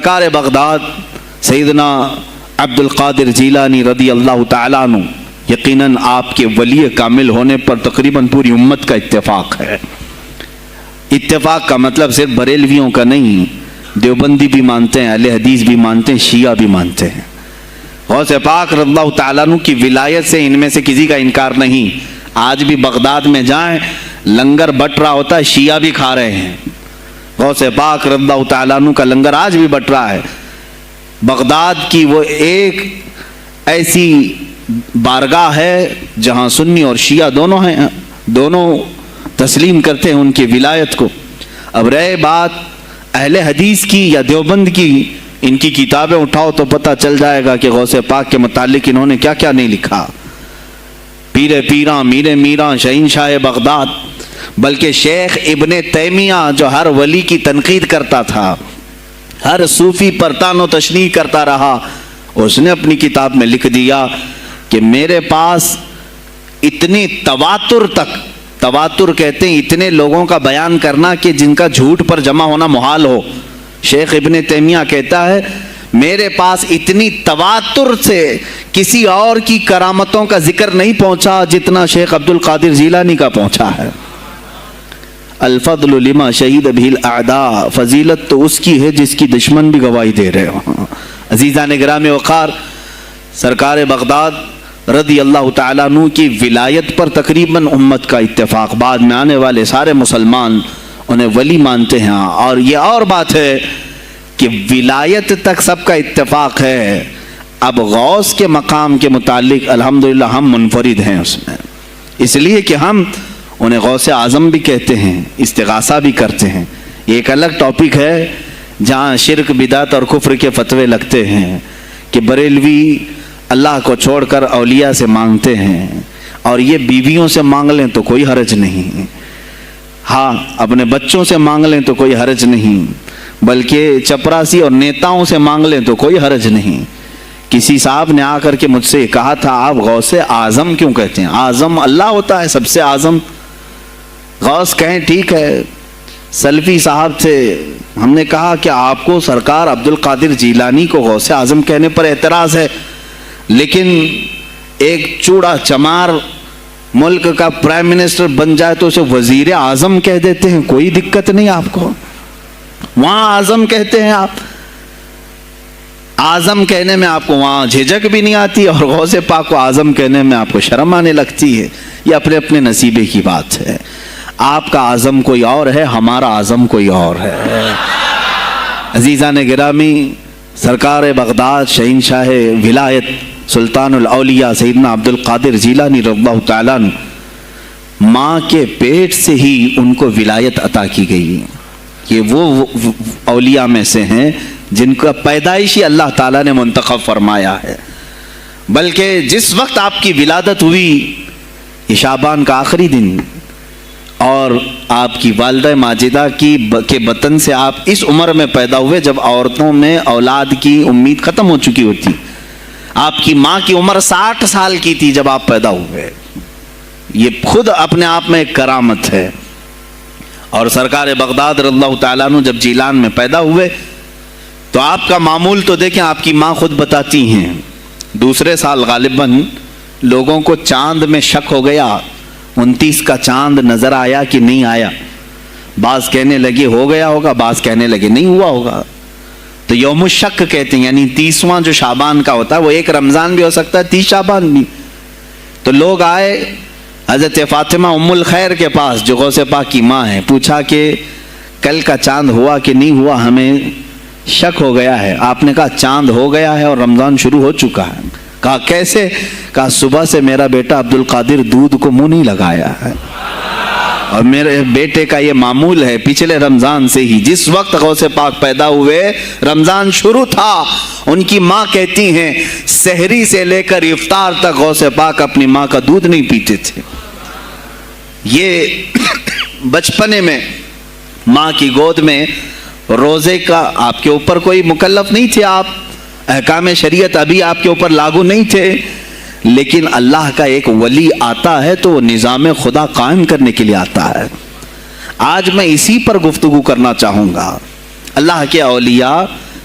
سرکار بغداد سیدنا عبد القادر جیلانی رضی اللہ تعالیٰ عنہ یقیناً آپ کے ولی کامل ہونے پر تقریباً پوری امت کا اتفاق ہے۔ اتفاق کا مطلب صرف بریلویوں کا نہیں، دیوبندی بھی مانتے ہیں، اہل حدیث بھی مانتے ہیں، شیعہ بھی مانتے ہیں۔ غوث پاک رضی اللہ تعالیٰ عنہ کی ولایت سے ان میں سے کسی کا انکار نہیں۔ آج بھی بغداد میں جائیں لنگر بٹ رہا ہوتا ہے، شیعہ بھی کھا رہے ہیں۔ غوث پاک رضی اللہ تعالیٰ عنہ کا لنگر آج بھی بٹ رہا ہے۔ بغداد کی وہ ایک ایسی بارگاہ ہے جہاں سنی اور شیعہ دونوں ہیں، دونوں تسلیم کرتے ہیں ان کی ولایت کو۔ اب رہے بات اہل حدیث کی یا دیوبند کی، ان کی کتابیں اٹھاؤ تو پتہ چل جائے گا کہ غوث پاک کے متعلق انہوں نے کیا کیا نہیں لکھا۔ پیر پیراں، میر میراں، شہنشاہ بغداد، بلکہ شیخ ابن تیمیہ جو ہر ولی کی تنقید کرتا تھا، ہر صوفی پر طعن و تشنیع کرتا رہا، اس نے اپنی کتاب میں لکھ دیا کہ میرے پاس اتنی تواتر تک، تواتر کہتے ہیں اتنے لوگوں کا بیان کرنا کہ جن کا جھوٹ پر جمع ہونا محال ہو۔ شیخ ابن تیمیہ کہتا ہے میرے پاس اتنی تواتر سے کسی اور کی کرامتوں کا ذکر نہیں پہنچا جتنا شیخ عبد القادر جیلانی کا پہنچا ہے۔ الفضل لما شہید بہ الاعداء، فضیلت تو اس کی ہے جس کی دشمن بھی گواہی دے رہے ہوں۔ عزیزان گرامی وقار، سرکار بغداد رضی اللہ تعالیٰ عنہ کی ولایت پر تقریباً امت کا اتفاق، بعد میں آنے والے سارے مسلمان انہیں ولی مانتے ہیں۔ اور یہ اور بات ہے کہ ولایت تک سب کا اتفاق ہے، اب غوث کے مقام کے متعلق الحمدللہ ہم منفرد ہیں اس میں، اس لیے کہ ہم انہیں غوث اعظم بھی کہتے ہیں، استغاثہ بھی کرتے ہیں۔ یہ ایک الگ ٹاپک ہے جہاں شرک بدعت اور کفر کے فتوے لگتے ہیں کہ بریلوی اللہ کو چھوڑ کر اولیاء سے مانگتے ہیں، اور یہ بیویوں سے مانگ لیں تو کوئی حرج نہیں، ہاں اپنے بچوں سے مانگ لیں تو کوئی حرج نہیں، بلکہ چپراسی اور نیتاؤں سے مانگ لیں تو کوئی حرج نہیں۔ کسی صاحب نے آ کر کے مجھ سے کہا تھا آپ غوث اعظم کیوں کہتے ہیں؟ اعظم اللہ ہوتا ہے سب سے اعظم، غوث کہیں ٹھیک ہے۔ سلفی صاحب تھے، ہم نے کہا کہ آپ کو سرکار عبد القادر جیلانی کو غوث اعظم کہنے پر اعتراض ہے، لیکن ایک چوڑا چمار ملک کا پرائم منسٹر بن جائے تو اسے وزیر اعظم کہہ دیتے ہیں، کوئی دقت نہیں آپ کو، وہاں اعظم کہتے ہیں آپ، اعظم کہنے میں آپ کو وہاں جھجک بھی نہیں آتی، اور غوث پاک کو اعظم کہنے میں آپ کو شرم آنے لگتی ہے۔ یہ اپنے اپنے نصیبے کی بات ہے، آپ کا اعظم کوئی اور ہے، ہمارا اعظم کوئی اور ہے۔ عزیزان گرامی، سرکار بغداد شہنشاہ ولایت سلطان الاولیاء سیدنا عبد القادر جیلانی رضی اللہ تعالیٰ عنہ، ماں کے پیٹ سے ہی ان کو ولایت عطا کی گئی۔ یہ وہ اولیاء میں سے ہیں جن کا پیدائشی اللہ تعالیٰ نے منتخب فرمایا ہے، بلکہ جس وقت آپ کی ولادت ہوئی یہ شعبان کا آخری دن، اور آپ کی والدہ ماجدہ کے بطن سے آپ اس عمر میں پیدا ہوئے جب عورتوں میں اولاد کی امید ختم ہو چکی ہوتی۔ آپ کی ماں کی عمر 60 سال کی تھی جب آپ پیدا ہوئے، یہ خود اپنے آپ میں ایک کرامت ہے۔ اور سرکار بغداد رضی اللہ تعالیٰ عنہ جب جیلان میں پیدا ہوئے تو آپ کا معمول تو دیکھیں، آپ کی ماں خود بتاتی ہیں، دوسرے سال غالباً لوگوں کو چاند میں شک ہو گیا، 29 کا چاند نظر آیا کہ نہیں آیا، بعض کہنے لگے ہو گیا ہوگا، بعض کہنے لگے نہیں ہوا ہوگا، تو یوم الشک کہتے ہیں، یعنی 30واں جو شعبان کا ہوتا ہے وہ ایک رمضان بھی ہو سکتا ہے، 30 شعبان بھی۔ تو لوگ آئے حضرت فاطمہ ام الخیر کے پاس جو غوث پاک کی ماں ہے، پوچھا کہ کل کا چاند ہوا کہ نہیں ہوا، ہمیں شک ہو گیا ہے۔ آپ نے کہا چاند ہو گیا ہے اور رمضان شروع ہو چکا ہے۔ کہا کیسے؟ کہا صبح سے میرا بیٹا عبد القادر دودھ کو منہ نہیں لگایا ہے، اور میرے بیٹے کا یہ معمول ہے پچھلے رمضان سے ہی، جس وقت غوث پاک پیدا ہوئے رمضان شروع تھا۔ ان کی ماں کہتی ہیں سحری سے لے کر افطار تک غوث پاک اپنی ماں کا دودھ نہیں پیتے تھے۔ یہ بچپنے میں ماں کی گود میں روزے کا آپ کے اوپر کوئی مکلف نہیں تھے، آپ احکام شریعت ابھی آپ کے اوپر لاگو نہیں تھے، لیکن اللہ کا ایک ولی آتا ہے تو وہ نظام خدا قائم کرنے کے لیے آتا ہے۔ آج میں اسی پر گفتگو کرنا چاہوں گا۔ اللہ کے اولیاء